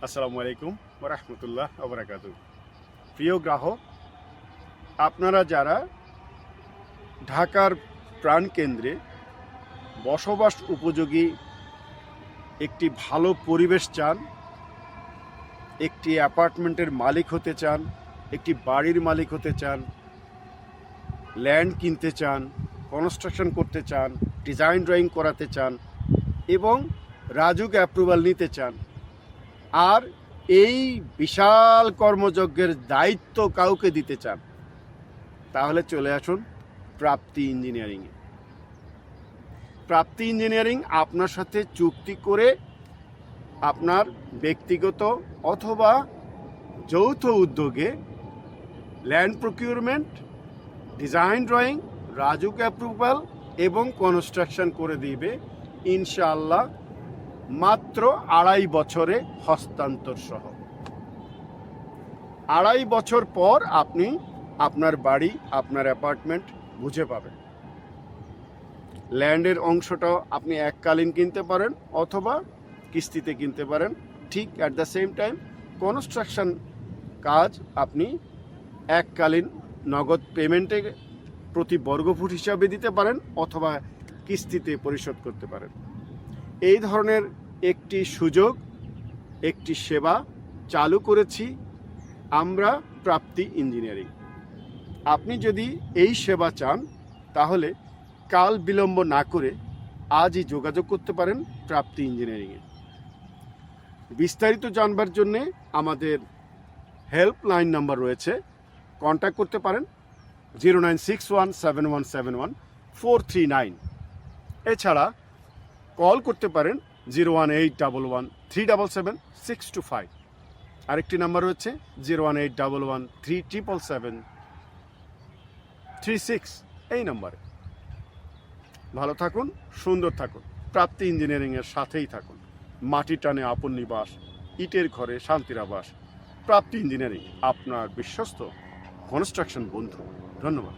আসসালামু আলাইকুম ওয়া রাহমাতুল্লাহ ওয়া বারাকাতুহু। প্রিয় গ্রাহক, আপনারা যারা ঢাকার প্রাণকেন্দ্রে বসবাস উপযোগী একটি ভালো পরিবেশ চান, একটি অ্যাপার্টমেন্টের মালিক হতে চান, একটি বাড়ির মালিক হতে চান, ল্যান্ড কিনতে চান, কনস্ট্রাকশন করতে চান, ডিজাইন ড্রয়িং করাতে চান এবং রাজুক অ্যাপ্রুভাল নিতে চান, আর এই বিশাল কর্মযজ্ঞের দায়িত্ব কাউকে দিতে চান, তাহলে চলে আসুন প্রাপ্তি ইঞ্জিনিয়ারিংয়ে। প্রাপ্তি ইঞ্জিনিয়ারিং আপনার সাথে চুক্তি করে আপনার ব্যক্তিগত অথবা যৌথ উদ্যোগে land procurement, design drawing, RAJUK approval এবং কনস্ট্রাকশন করে দিবে ইনশাআল্লাহ মাত্র 2.5 বছরে হস্তান্তর সহ। 2.5 বছর পর আপনি আপনার বাড়ি, আপনার অ্যাপার্টমেন্ট বুঝে পাবেন। ল্যান্ডের অংশটা আপনি এককালীন কিনতে পারেন অথবা কিস্তিতে কিনতে পারেন। ঠিক at the same time construction কাজ আপনি এককালীন নগদ পেমেন্টে প্রতি বর্গফুট হিসাবে দিতে পারেন অথবা কিস্তিতে পরিশোধ করতে পারেন। এই ধরনের একটি সুযোগ, একটি সেবা চালু করেছি আমরা প্রাপ্তি ইঞ্জিনিয়ারিং। আপনি যদি এই সেবা চান তাহলে কাল বিলম্ব না করে আজই যোগাযোগ করতে পারেন প্রাপ্তি ইঞ্জিনিয়ারিংয়ে। বিস্তারিত জানবার জন্যে আমাদের হেল্পলাইন নাম্বার রয়েছে, কন্ট্যাক্ট করতে পারেন 09617171439। এছাড়া কল করতে পারেন 01811377625। আরেকটি নাম্বার রয়েছে 01811377736। এই নাম্বারে ভালো থাকুন, সুন্দর থাকুন, প্রাপ্তি ইঞ্জিনিয়ারিংয়ের সাথেই থাকুন। মাটি টানে আপন নিবাস, ইটের ঘরে শান্তির আবাস। প্রাপ্তি ইঞ্জিনিয়ারিং আপনার বিশ্বস্ত কনস্ট্রাকশন বন্ধু। ধন্যবাদ।